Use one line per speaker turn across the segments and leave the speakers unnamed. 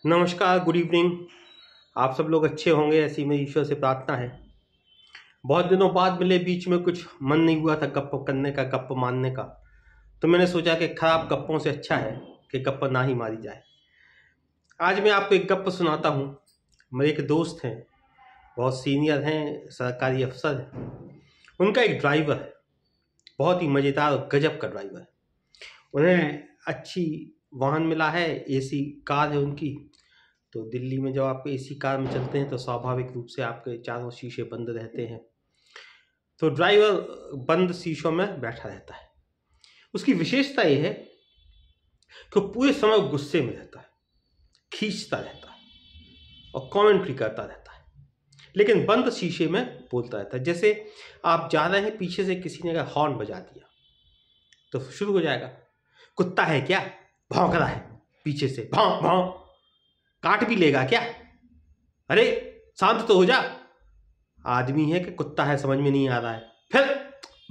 नमस्कार, good evening. आप सब लोग अच्छे होंगे, ऐसी मेरी ईश्वर से प्रार्थना है। बहुत दिनों बाद मिले, बीच में कुछ मन नहीं हुआ था गप्प करने का, गप्प मारने का। तो मैंने सोचा कि खराब गप्पों से अच्छा है कि गप्प ना ही मारी जाए। आज मैं आपको एक गप्प सुनाता हूँ। मेरे एक दोस्त हैं, बहुत सीनियर हैं, सरकारी अफसर हैं। उनका एक ड्राइवर है, बहुत ही मज़ेदार और गजब का ड्राइवर है। उन्हें अच्छी वाहन मिला है, एसी कार है उनकी। तो दिल्ली में जब आप एसी कार में चलते हैं तो स्वाभाविक रूप से आपके चारों शीशे बंद रहते हैं। तो ड्राइवर बंद शीशों में बैठा रहता है। उसकी विशेषता यह है कि पूरे समय गुस्से में रहता है, खींचता रहता है और कमेंट्री करता रहता है, लेकिन बंद शीशे में बोलता रहता है। जैसे आप जा रहे हैं, पीछे से किसी ने अगर हॉर्न बजा दिया तो शुरू हो जाएगा, कुत्ता है क्या, भौंक रहा है पीछे से, भौं भौं, काट भी लेगा क्या, अरे शांत तो हो जा। आदमी है कि कुत्ता है समझ में नहीं आ रहा है, फिर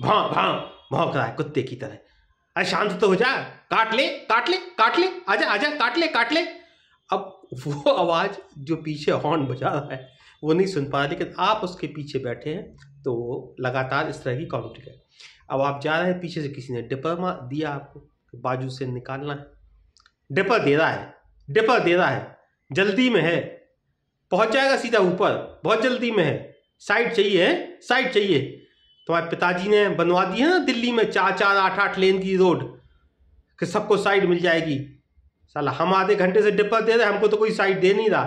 भां भां भौंक रहा है कुत्ते की तरह। अरे शांत तो हो जा, काट ले काट ले काट ले, आजा आजा, काट ले काट ले। अब वो आवाज जो पीछे हॉर्न बजा रहा है वो नहीं सुन पा रहा, लेकिन आप उसके पीछे बैठे हैं तो वो लगातार इस तरह की कमेंट्री करे। अब आप जा रहे हैं, पीछे से किसी ने डिपर मार दिया, आपको बाजू से निकालना है, डिपर दे रहा है, डिपर दे रहा है, जल्दी में है, पहुंच जाएगा सीधा ऊपर, बहुत जल्दी में है, साइड चाहिए है, साइड चाहिए। तुम्हारे पिताजी ने बनवा दी है ना दिल्ली में 4-4, 8-8 लेन की रोड कि सबको साइड मिल जाएगी। साला हम आधे घंटे से डिपर दे रहे हैं, हमको तो कोई साइड दे नहीं रहा।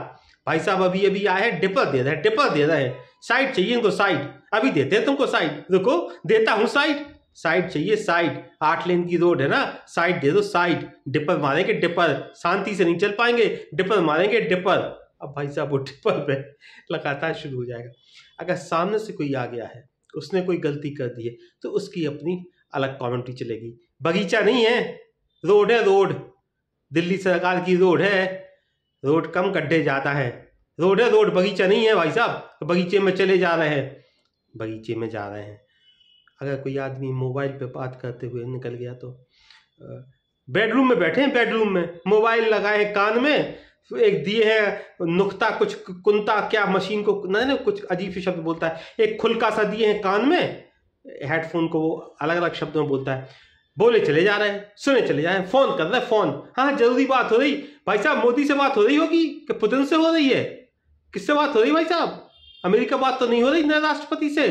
भाई साहब अभी अभी आए हैं, डिपर दे रहे हैं, डिपर दे रहे हैं, साइड चाहिए इनको, साइड अभी देते हैं तुमको साइड, रुको देता हूँ साइड, साइड चाहिए साइड, 8 लेन की रोड है ना, साइड दे दो साइड, डिपर मारेंगे डिपर, शांति से नहीं चल पाएंगे, डिपर मारेंगे डिपर। अब भाई साहब वो डिपर पे लगातार शुरू हो जाएगा। अगर सामने से कोई आ गया है, उसने कोई गलती कर दी है, तो उसकी अपनी अलग कमेंट्री चलेगी। बगीचा नहीं है, रोड है, रोड दिल्ली सरकार की रोड है, रोड कम गड्ढे ज़्यादा है, रोड है रोड, बगीचा नहीं है भाई साहब, तो बगीचे में चले जा रहे हैं, बगीचे में जा रहे हैं। अगर कोई आदमी मोबाइल पे बात करते हुए निकल गया तो बेडरूम में बैठे हैं, बेडरूम में मोबाइल लगाए हैं कान में, एक दिए है नुक्ता, कुछ कुंता क्या मशीन को नहीं कुछ अजीब से शब्द बोलता है, एक खुलका सा दिए हैं कान में, हेडफोन को वो अलग अलग शब्दों में बोलता है, बोले चले जा रहे हैं, सुने चले जा रहे हैं, फोन कर रहे हैं, फोन, हाँ जरूरी बात हो रही भाई साहब, मोदी से बात हो रही होगी कि पुतिन से हो रही है, किससे बात हो रही भाई साहब, अमेरिका बात तो नहीं हो रही नए राष्ट्रपति से।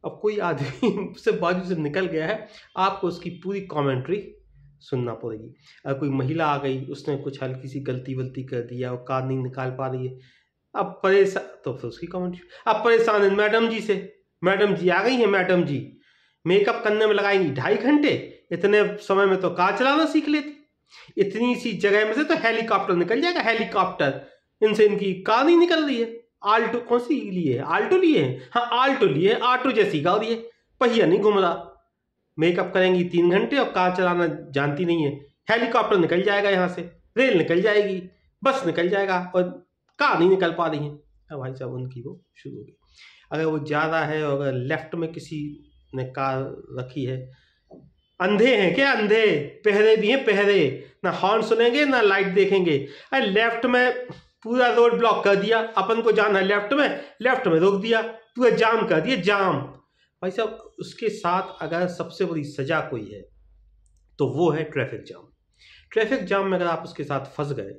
अब कोई आदमी से बाजू से निकल गया है, आपको उसकी पूरी कमेंट्री सुनना पड़ेगी। अगर कोई महिला आ गई, उसने कुछ हल्की सी गलती वलती कर दिया और कार नहीं निकाल पा रही है, अब परेशान, तो फिर उसकी कमेंट्री, अब परेशान है मैडम जी से, मैडम जी आ गई हैं, मैडम जी मेकअप करने में लगाएंगी 2.5 घंटे, इतने समय में तो कार चलाना सीख लेती, इतनी सी जगह में से तो हेलीकॉप्टर निकल जाएगा, हेलीकॉप्टर, इनसे इनकी कार नहीं निकल रही है। आल्टो कौन सी लिए है, आल्टो लिए है, हाँ आल्टो लिए, ऑटो जैसी गाड़ी है, पहिया नहीं घूम रहा। मेकअप करेंगी 3 घंटे और कार चलाना जानती नहीं है, हेलीकॉप्टर निकल जाएगा यहाँ से, रेल निकल जाएगी, बस निकल जाएगा, और कार नहीं निकल पा रही है। अब भाई साहब उनकी वो शुरू हो गई। अगर वो ज़्यादा है और अगर लेफ्ट में किसी ने कार रखी है, अंधे हैं क्या, अंधे, पहरे भी हैं पहरे, ना हॉर्न सुनेंगे ना लाइट देखेंगे। अरे लेफ्ट में पूरा रोड ब्लॉक कर दिया, अपन को जाना है लेफ्ट में रोक दिया, पूरा जाम कर दिया, जाम। भाई साहब उसके साथ अगर सबसे बड़ी सजा कोई है तो वो है ट्रैफिक जाम। ट्रैफिक जाम में अगर आप उसके साथ फंस गए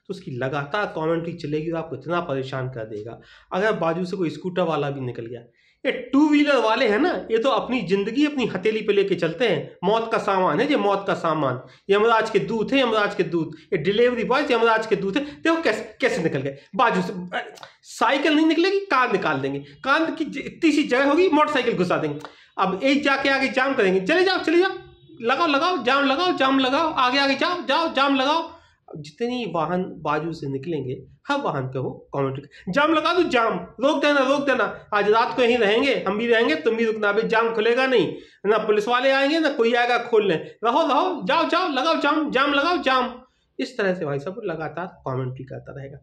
तो उसकी लगातार कमेंट्री चलेगी और आपको इतना परेशान कर देगा। अगर बाजू से कोई स्कूटर वाला भी निकल गया, ये 2 व्हीलर वाले हैं ना, ये तो अपनी जिंदगी अपनी हथेली पे लेके चलते हैं, मौत का सामान है, ये मौत का सामान, यमराज के दूत है, यमराज के दूत, ये डिलीवरी बॉय यमराज के दूत है। देखो कैसे कैसे निकल गए बाजू से, साइकिल नहीं निकलेगी, कार निकाल देंगे, कार की इतनी सी जगह होगी, मोटरसाइकिल घुसा देंगे। अब एक जाके आगे जाम करेंगे, चले जाओ लगाओ लगाओ जाम, लगाओ जाम लगाओ, आगे आगे जाओ जाओ जाम लगाओ। जितनी वाहन बाजू से निकलेंगे, हर वाहन पे वो कमेंट्री, जाम लगा दो, जाम रोक देना, आज रात को यहीं रहेंगे, हम भी रहेंगे, तुम भी रुकना, अभी जाम खुलेगा नहीं, ना पुलिस वाले आएंगे ना कोई आएगा खोल लें, रहो जाओ जाओ लगाओ जाम, जाम लगाओ जाम। इस तरह से भाई साहब लगातार कमेंट्री करता रहेगा।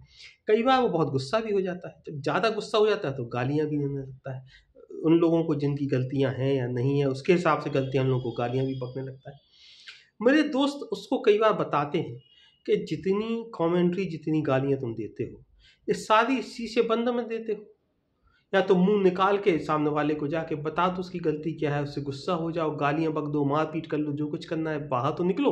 कई बार वो बहुत गुस्सा भी हो जाता है, जब ज़्यादा गुस्सा हो जाता है तो गालियाँ भी देने लगता है। उन लोगों को जिनकी गलतियाँ हैं या नहीं है, उसके हिसाब से गलतियाँ उन लोगों को गालियाँ भी बकने लगता है। मेरे दोस्त उसको कई बार बताते हैं कि जितनी कमेंट्री, जितनी गालियाँ तुम देते हो, ये सारी शीशे बंद में देते हो। या तो मुंह निकाल के सामने वाले को जाके बता दो उसकी गलती क्या है, उससे गुस्सा हो जाओ, गालियां बक दो, मारपीट कर लो, जो कुछ करना है, बाहर तो निकलो।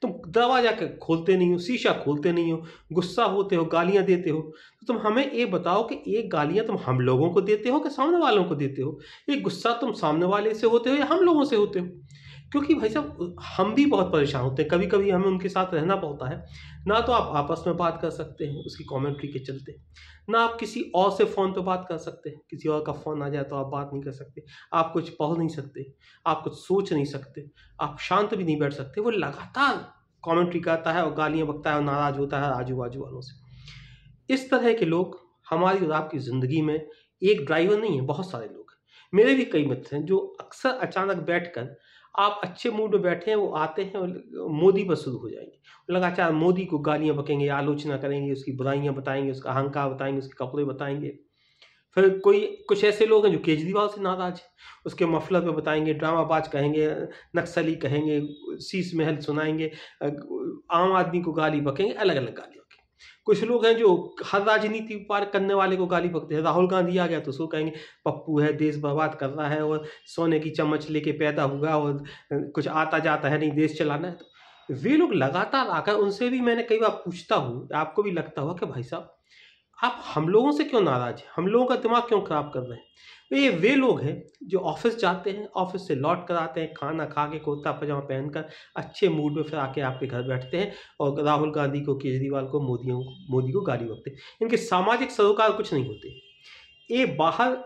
तुम दरवाजा खोलते नहीं हो, शीशा खोलते नहीं हो, गुस्सा होते हो, गालियां देते हो। तो तुम हमें ये बताओ कि ये गालियां तुम हम लोगों को देते हो कि सामने वालों को देते हो? ये गुस्सा तुम सामने वाले से होते हो या हम लोगों से होते हो? क्योंकि भाई साहब हम भी बहुत परेशान होते हैं, कभी कभी हमें उनके साथ रहना पड़ता है। ना तो आप आपस में बात कर सकते हैं उसकी कमेंट्री के चलते, ना आप किसी और से फ़ोन पे बात कर सकते हैं। किसी और का फ़ोन आ जाए तो आप बात नहीं कर सकते, आप कुछ पढ़ नहीं सकते, आप कुछ सोच नहीं सकते, आप शांत भी नहीं बैठ सकते। वो लगातार कमेंट्री करता है और गालियाँ बकता है और नाराज़ होता है आजू बाजू वालों से। इस तरह के लोग हमारी और आपकी ज़िंदगी में एक ड्राइवर नहीं है, बहुत सारे लोग हैं। मेरे भी कई मित्र हैं जो अक्सर अचानक बैठकर, आप अच्छे मूड में बैठे हैं, वो आते हैं और मोदी पर शुरू हो जाएंगे, लगातार मोदी को गालियां बकेंगे, आलोचना करेंगे, उसकी बुराइयां बताएंगे, उसका अहंकार बताएंगे, उसके कपड़े बताएंगे। फिर कुछ ऐसे लोग हैं जो केजरीवाल से नाराज हैं, उसके मफलर पे बताएंगे, ड्रामाबाज कहेंगे, नक्सली कहेंगे, शीश महल सुनाएंगे, आम आदमी को गाली बकेंगे, अलग अलग गाली बकेंगे। कुछ लोग हैं जो हर राजनीति पार करने वाले को गाली बकते हैं। राहुल गांधी आ गया तो उसको कहेंगे पप्पू है, देश बर्बाद कर रहा है, और सोने की चम्मच लेके पैदा हुआ, और कुछ आता जाता है नहीं, देश चलाना है। तो वे लोग लगातार आकर, उनसे भी मैंने कई बार पूछता हूँ, आपको भी लगता होगा कि भाई साहब आप हम लोगों से क्यों नाराज हैं, हम लोगों का दिमाग क्यों खराब कर रहे हैं? तो ये वे लोग हैं जो ऑफिस जाते हैं, ऑफिस से लौट कर आते हैं, खाना खा के कुर्ता पजामा पहनकर अच्छे मूड में, फिर आके आपके घर बैठते हैं और राहुल गांधी को, केजरीवाल को, मोदी को गाली बकते हैं। इनके सामाजिक सरोकार कुछ नहीं होते, ये बाहर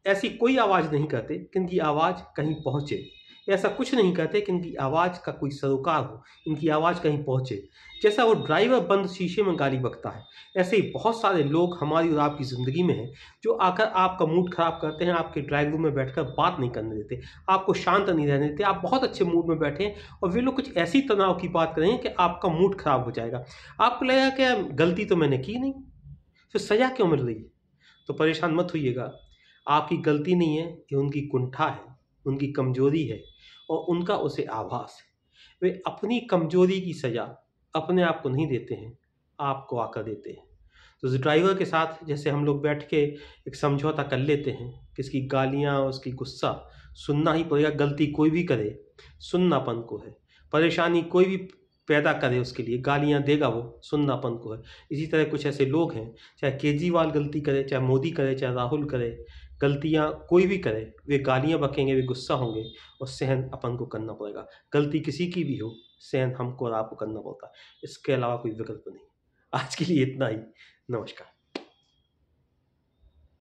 ऐसी कोई आवाज़ नहीं करते कि इनकी आवाज़ कहीं पहुँचे, ऐसा कुछ नहीं करते कि इनकी आवाज़ का कोई सरोकार हो, इनकी आवाज़ कहीं पहुँचे। जैसा वो ड्राइवर बंद शीशे में गाली बकता है, ऐसे ही बहुत सारे लोग हमारी और आपकी ज़िंदगी में हैं जो आकर आपका मूड ख़राब करते हैं, आपके ड्राइव रूम में बैठकर बात नहीं करने देते, आपको शांत नहीं रहने देते। आप बहुत अच्छे मूड में बैठे हैं और वे लोग कुछ ऐसी तनाव की बात करेंगे कि आपका मूड ख़राब हो जाएगा। आपको लगेगा कि गलती तो मैंने की नहीं, फिर सज़ा क्यों मिल रही है? तो परेशान मत होइएगा, आपकी गलती नहीं है, ये उनकी कुंठा है, उनकी कमज़ोरी है और उनका उसे आभास है। वे अपनी कमज़ोरी की सज़ा अपने आप को नहीं देते हैं, आपको आकर देते हैं। तो उस ड्राइवर के साथ जैसे हम लोग बैठ के एक समझौता कर लेते हैं कि इसकी गालियाँ, उसकी गुस्सा सुनना ही पड़ेगा, गलती कोई भी करे, सुननापन को है। परेशानी कोई भी पैदा करे उसके लिए गालियाँ देगा वो, सुननापन को है। इसी तरह कुछ ऐसे लोग हैं, चाहे केजरीवाल गलती करे, चाहे मोदी करे, चाहे राहुल करे, गलतियाँ कोई भी करे, वे गालियाँ बकेंगे, वे गुस्सा होंगे और सहन अपन को करना पड़ेगा। गलती किसी की भी हो, सहन हमको और आपको करना पड़ता है, इसके अलावा कोई विकल्प नहीं। आज के लिए इतना ही। नमस्कार।